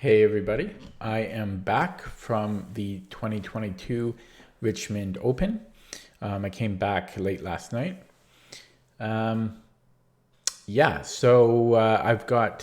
Hey everybody, I am back from the 2022 Richmond Open. I came back late last night. Um, I've got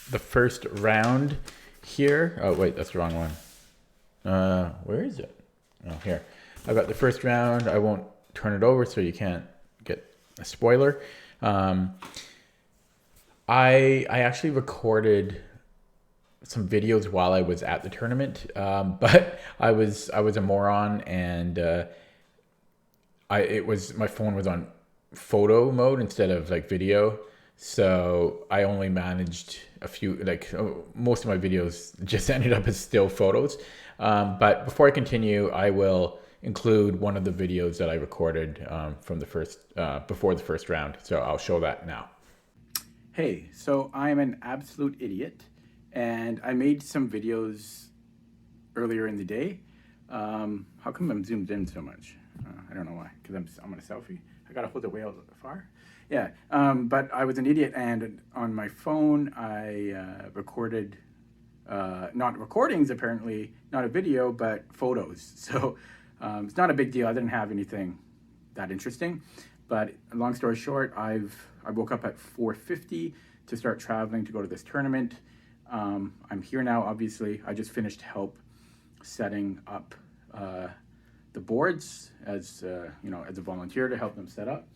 the first round here. Oh wait, that's the wrong one. Where is it? Oh, here. I've got the first round. I won't turn it over so you can't get a spoiler. Um, I actually recorded some videos while I was at the tournament, but I was a moron, and my phone was on photo mode instead of like video, so I only managed a few, most of my videos just ended up as still photos. But before I continue, I will include one of the videos that I recorded from the first before the first round, so I'll show that now. Hey, so I'm an absolute idiot, and I made some videos earlier in the day. How come I'm zoomed in so much? I don't know why, because I'm on a selfie. I gotta hold it way out far. Yeah, but I was an idiot, and on my phone I recorded, not recordings apparently, not a video, but photos. So it's not a big deal. I didn't have anything that interesting. But long story short, I woke up at 4:50 to start traveling to go to this tournament. I'm here now, obviously. I just finished help setting up the boards as as a volunteer to help them set up.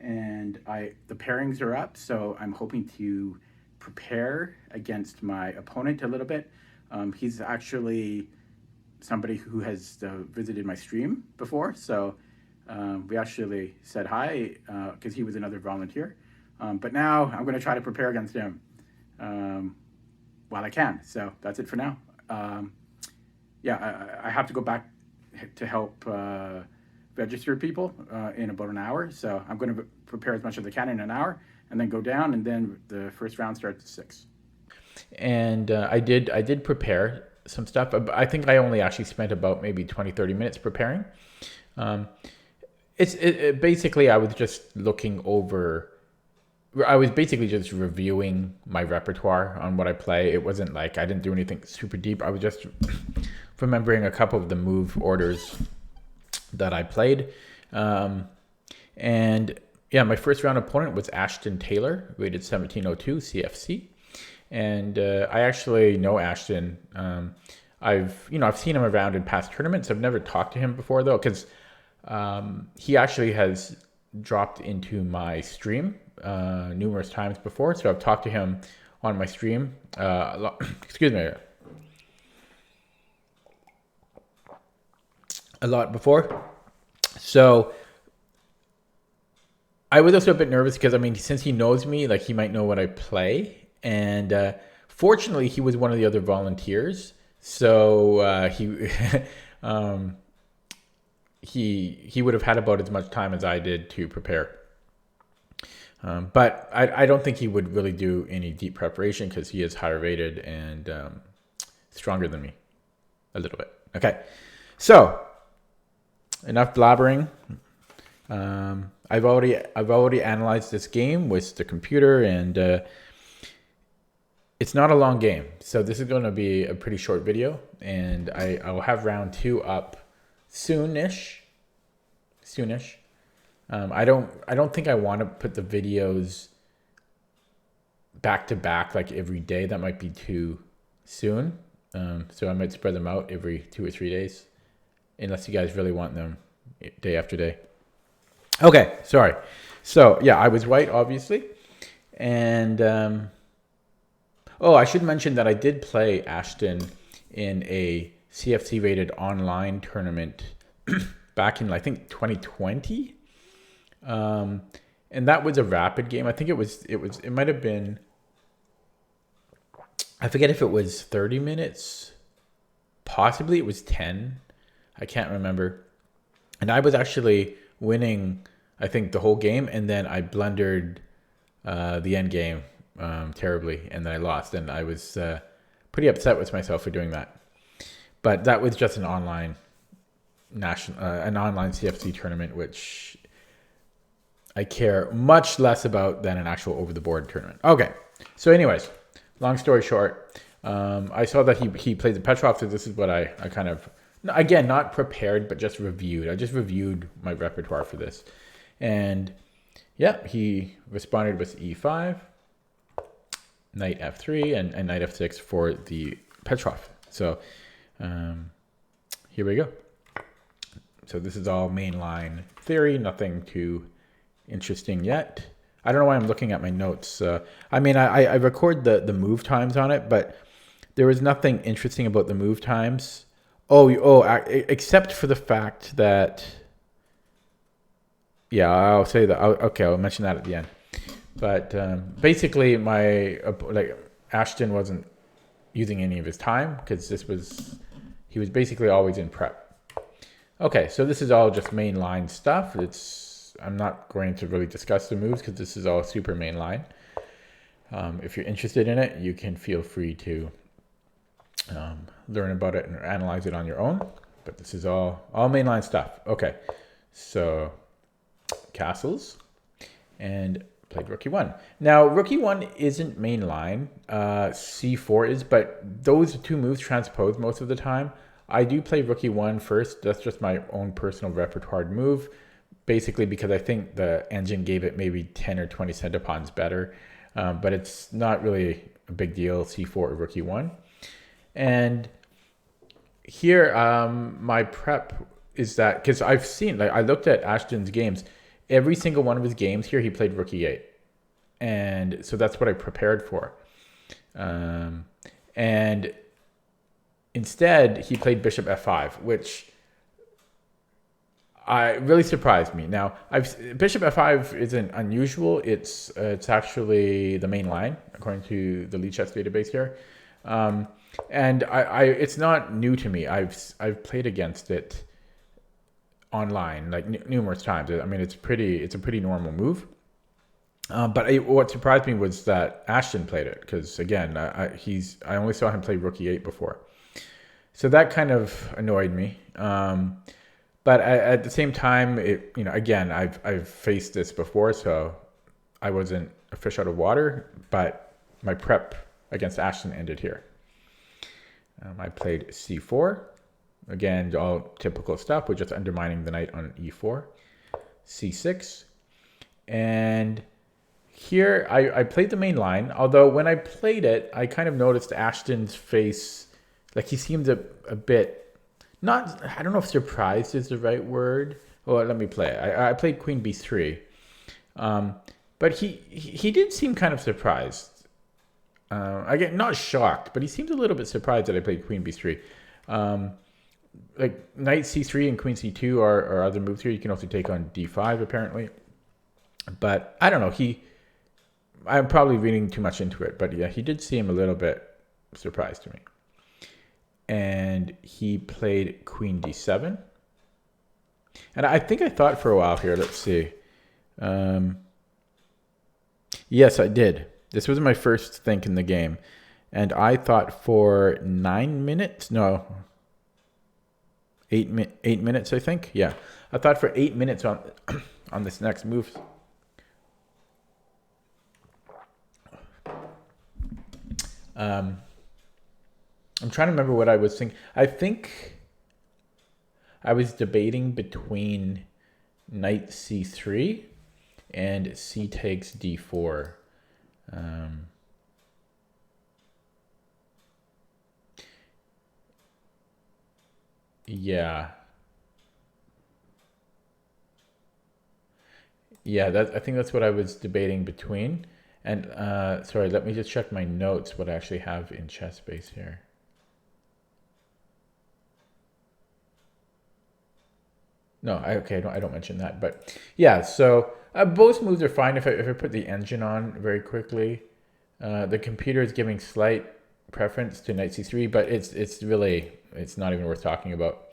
And the pairings are up, so I'm hoping to prepare against my opponent a little bit. He's actually somebody who has visited my stream before, so we actually said hi because he was another volunteer. But now I'm going to try to prepare against him while I can. So that's it for now. I have to go back to help register people in about an hour. So I'm going to prepare as much as I can in an hour and then go down, and then the first round starts at 6. And I did prepare some stuff, but I think I only actually spent about maybe 20-30 minutes preparing. Basically, I was just looking over. I was basically just reviewing my repertoire on what I play. It wasn't like I didn't do anything super deep. I was just remembering a couple of the move orders that I played. And yeah, my first round opponent was Ashton Taylor, rated 1702 CFC. And I actually know Ashton. I've seen him around in past tournaments. I've never talked to him before though, because he actually has dropped into my stream numerous times before, so I've talked to him on my stream excuse me, a lot before. So I was also a bit nervous because since he knows me, like he might know what I play, and fortunately he was one of the other volunteers, so he would have had about as much time as I did to prepare. But I don't think he would really do any deep preparation because he is higher rated and stronger than me a little bit. Okay, so enough blabbering. I've already analyzed this game with the computer, and it's not a long game. So this is going to be a pretty short video, and I will have round 2 up soonish. I don't think I want to put the videos back to back like every day. That might be too soon. So I might spread them out every 2 or 3 days, unless you guys really want them day after day. Okay, sorry. So yeah, I was right, obviously. And I should mention that I did play Ashton in a CFC rated online tournament back in, I think, 2020. And that was a rapid game. I think it might have been, I forget if it was 30 minutes, possibly it was 10. I can't remember. And I was actually winning, I think, the whole game, and then I blundered the end game terribly, and then I lost, and I was pretty upset with myself for doing that. But that was just an online CFC tournament, which I care much less about than an actual over-the-board tournament. Okay, so anyways, long story short, I saw that he played the Petrov, so this is what I kind of, again, not prepared, but just reviewed. I just reviewed my repertoire for this. And yeah, he responded with e5, knight f3, and knight f6 for the Petrov. So here we go. So this is all mainline theory, nothing too interesting yet. I don't know why I'm looking at my notes. I mean, I record the move times on it, but there was nothing interesting about the move times. Except for the fact that, yeah, I'll say that. Okay, I'll mention that at the end. But basically, Ashton wasn't using any of his time because he was basically always in prep. Okay, so this is all just mainline stuff. I'm not going to really discuss the moves because this is all super mainline. If you're interested in it, you can feel free to learn about it and analyze it on your own. But this is all mainline stuff. Okay, so castles and played rook e1. Now, rook e1 isn't mainline. c4 is, but those two moves transpose most of the time. I do play rook e1 first. That's just my own personal repertoire move. Basically because I think the engine gave it maybe 10 or 20 centipawns better. But it's not really a big deal, c4 or rook e1. And here, my prep is that, because I've seen, I looked at Ashton's games. Every single one of his games here, he played rook e8. And so that's what I prepared for. And instead, he played bishop f5, which really surprised me. Now, bishop f5 isn't unusual. It's actually the main line, according to the Lead Chess database here. And it's not new to me. I've played against it online like numerous times. I mean, it's a pretty normal move. But what surprised me was that Ashton played it because again, I only saw him play rook e8 before, so that kind of annoyed me. But at the same time, again, I've faced this before, so I wasn't a fish out of water. But my prep against Ashton ended here. I played c4. Again, all typical stuff. We're just undermining the knight on e4. c6. And here I played the main line. Although when I played it, I kind of noticed Ashton's face. Like he seemed a bit, I don't know if surprised is the right word. Well, let me play it. I played queen b3. But he did seem kind of surprised. Again, not shocked, but he seemed a little bit surprised that I played queen b3. Like knight c3 and queen c2 are other moves here. You can also take on d5 apparently. But I don't know. I'm probably reading too much into it. But yeah, he did seem a little bit surprised to me. And he played queen d7. And I think I thought for a while here. Let's see. Yes, I did. This was my first think in the game. And I thought for 9 minutes. No. 8 minutes, I think. Yeah. I thought for 8 minutes on this next move. I'm trying to remember what I was thinking. I think I was debating between knight c3 and c takes d4. Yeah. Yeah, I think that's what I was debating between. And sorry, let me just check my notes, what I actually have in ChessBase here. No, I don't mention that. But yeah, so both moves are fine if I put the engine on very quickly. The computer is giving slight preference to knight c3, but it's not even worth talking about.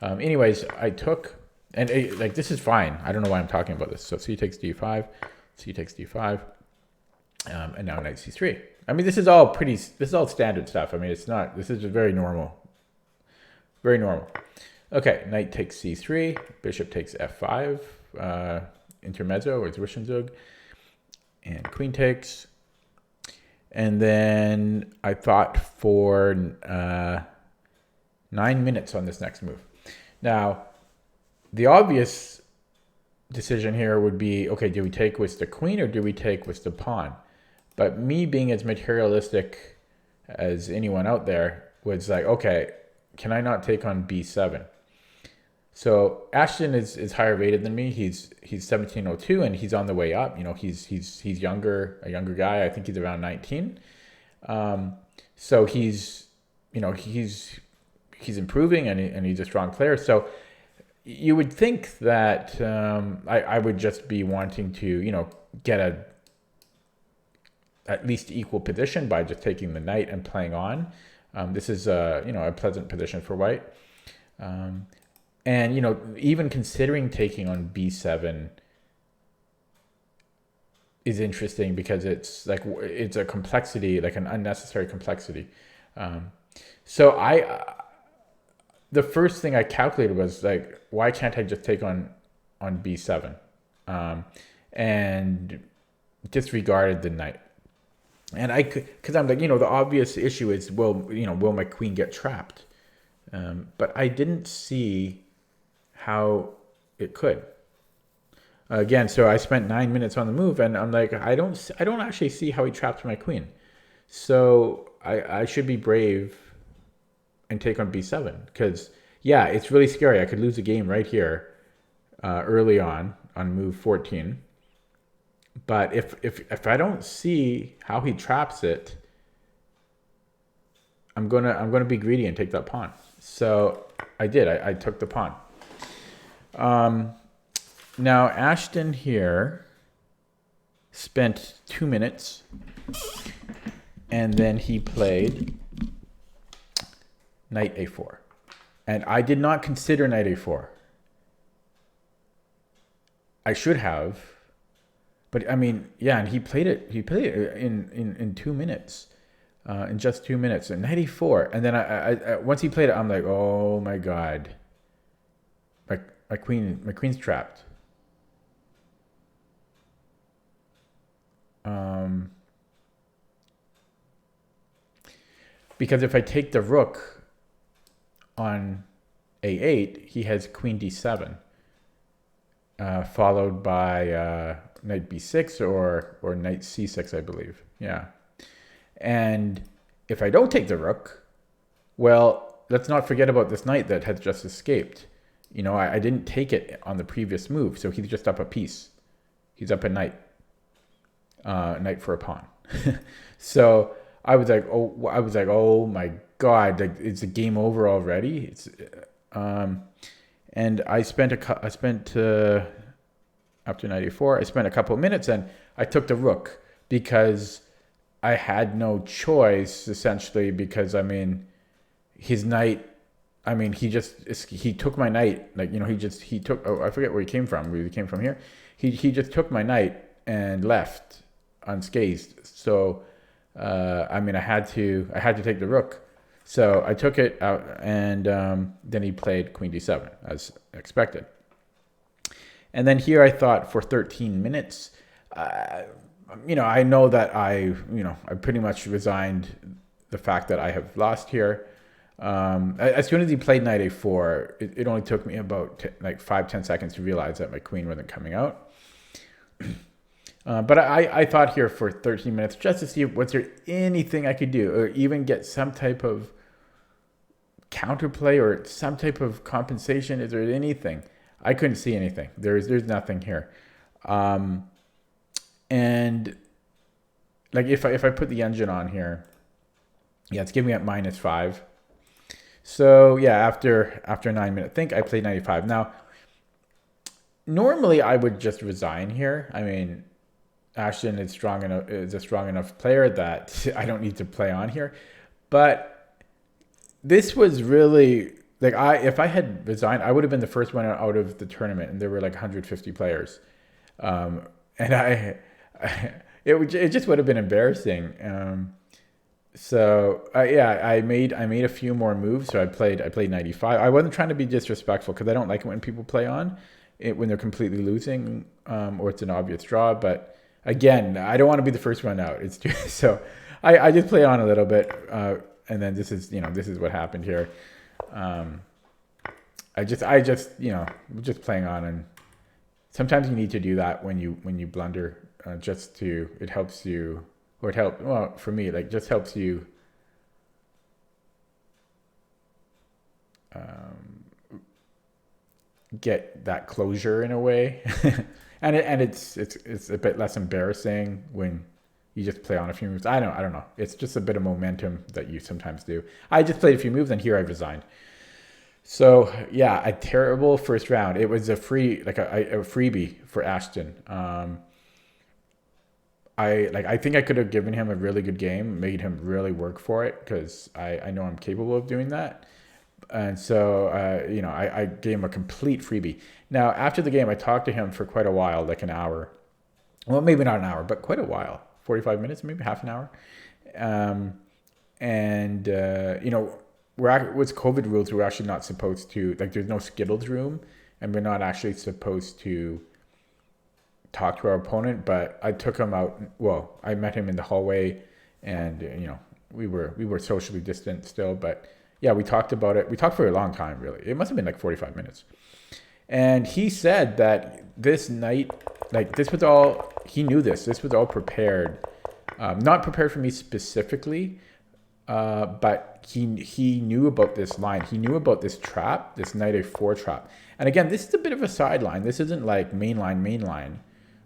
Anyways, I took, and this is fine. I don't know why I'm talking about this. So c takes d5, c takes d5, and now knight c3. I mean, this is all standard stuff. I mean, this is just very normal. Very normal. Okay, knight takes c3, bishop takes f5, intermezzo or Zwischenzug, and queen takes. And then I thought for 9 minutes on this next move. Now, the obvious decision here would be, okay, do we take with the queen or do we take with the pawn? But me being as materialistic as anyone out there was like, okay, can I not take on b7? So Ashton is higher rated than me. He's 1702 and he's on the way up. You know, he's younger, a younger guy. I think he's around 19. So he's improving and he's a strong player. So you would think that I would just be wanting to, you know, get at least equal position by just taking the knight and playing on. This is a pleasant position for white. And, you know, even considering taking on b7 is interesting because it's a complexity, like an unnecessary complexity. So the first thing I calculated was like, why can't I just take on b7? And disregarded the knight. And because I'm like, you know, the obvious issue is, will my queen get trapped? But I didn't see how it could. Again, so I spent 9 minutes on the move, and I'm like, I don't actually see how he trapped my queen. So I should be brave and take on b7 because, yeah, it's really scary. I could lose a game right here early on move 14. But if I don't see how he traps it, I'm gonna be greedy and take that pawn. So I did. I took the pawn. Now Ashton here spent 2 minutes, and then he played knight a4, and I did not consider knight a4. I should have, but I mean, yeah, and he played it. He played it in 2 minutes. In just 2 minutes, and knight e4, and then I once he played it, I'm like, oh my god, my queen's trapped. Because if I take the rook on a8, he has queen d7, followed by knight b6 or knight c6, I believe. Yeah. And if I don't take the rook, well, let's not forget about this knight that has just escaped. You know, I didn't take it on the previous move, so he's just up a piece. He's up a knight. Knight for a pawn. So I was like, oh my god, like, it's a game over already. It's and I spent after knight e4, I spent a couple of minutes and I took the rook because I had no choice, essentially, because I mean, his knight, I mean, he took my knight, like, you know, he took, oh, I forget where he came from. He came from here. He just took my knight and left unscathed. So, I mean, I had to take the rook. So I took it out, and then he played queen d7 as expected. And then here I thought for 13 minutes, you know, I know that I pretty much resigned the fact that I have lost here. As soon as he played knight a4, it only took me about 5-10 seconds to realize that my queen wasn't coming out. But I thought here for 13 minutes just to see was there anything I could do, or even get some type of counterplay or some type of compensation. Is there anything? I couldn't see anything. There's nothing here. And like if I put the engine on here, yeah, it's giving me at -5. So yeah, after 9 minutes, I think I played 95. Now, normally I would just resign here. I mean, Ashton is a strong enough player that I don't need to play on here. But this was really like, if I had resigned, I would have been the first one out of the tournament, and there were like 150 players, and it just would have been embarrassing. So yeah, I made a few more moves. So I played 95. I wasn't trying to be disrespectful because I don't like it when people play on it when they're completely losing, or it's an obvious draw. But again, I don't want to be the first one out. It's too, so I just play on a little bit, and then this is what happened here. I just just playing on, and sometimes you need to do that when you blunder, just to it helps you, or well, for me, like, just helps you get that closure in a way. And it's a bit less embarrassing when you just play on a few moves. I don't know. It's just a bit of momentum that you sometimes do. I just played a few moves, and here I've resigned. So yeah, a terrible first round. It was a freebie for Ashton. I think I could have given him a really good game, made him really work for it, because I know I'm capable of doing that. And so, I gave him a complete freebie. Now, after the game, I talked to him for quite a while, like an hour. Well, maybe not an hour, but quite a while. 45 minutes, maybe half an hour. With COVID rules, we're actually not supposed to, like, there's no Skittles room, and we're not actually supposed to talk to our opponent. But I took him out. Well, I met him in the hallway, and we were socially distant still, but yeah, we talked about it. We talked for a long time, really. It must have been like 45 minutes. And he said that this night, like, this was all, he knew this was all prepared. Not prepared for me specifically, but he knew about this line. He knew about this trap, this knight a4 trap. And again, this is a bit of a sideline. This isn't like mainline.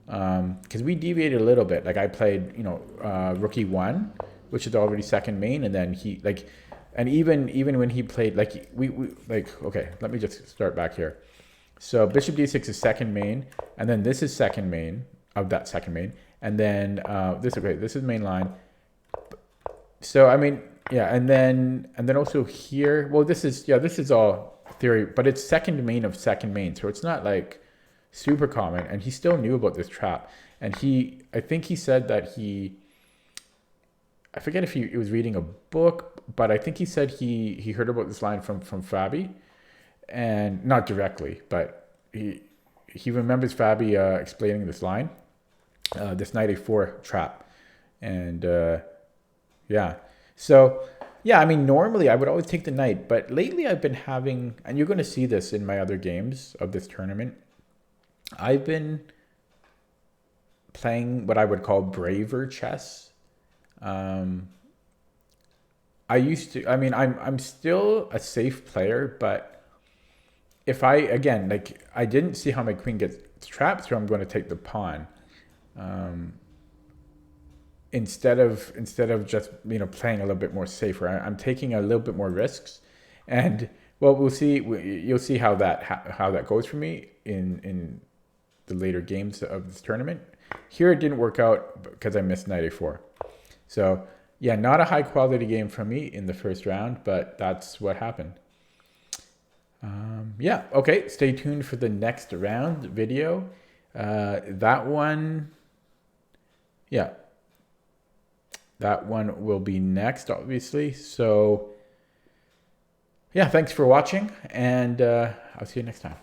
Because we deviated a little bit. Like, I played, rook e1, which is already second main, and then he, like, and even when he played, like, okay, let me just start back here. So bishop d6 is second main, and then this is second main of that second main, and then this is main line. So I mean, yeah, and then also here, well, this is all theory, but it's second main of second main, so it's not like super common. And he still knew about this trap, and I think he said that I forget if he was reading a book, but I think he said he heard about this line from Fabi, and not directly, but he remembers Fabi explaining this line, this knight a4 trap. And yeah, so yeah, I mean, normally I would always take the knight, but lately I've been having, and you're going to see this in my other games of this tournament, I've been playing what I would call braver chess. I'm still a safe player, but if I didn't see how my queen gets trapped, so I'm going to take the pawn. Instead of just, playing a little bit more safer, I'm taking a little bit more risks. And well, we'll see. You'll see how that goes for me in the later games of this tournament. Here it didn't work out because I missed knight a4. So yeah, not a high quality game from me in the first round, but that's what happened. Yeah, okay, stay tuned for the next round video. That one will be next, obviously. So yeah, thanks for watching, and I'll see you next time.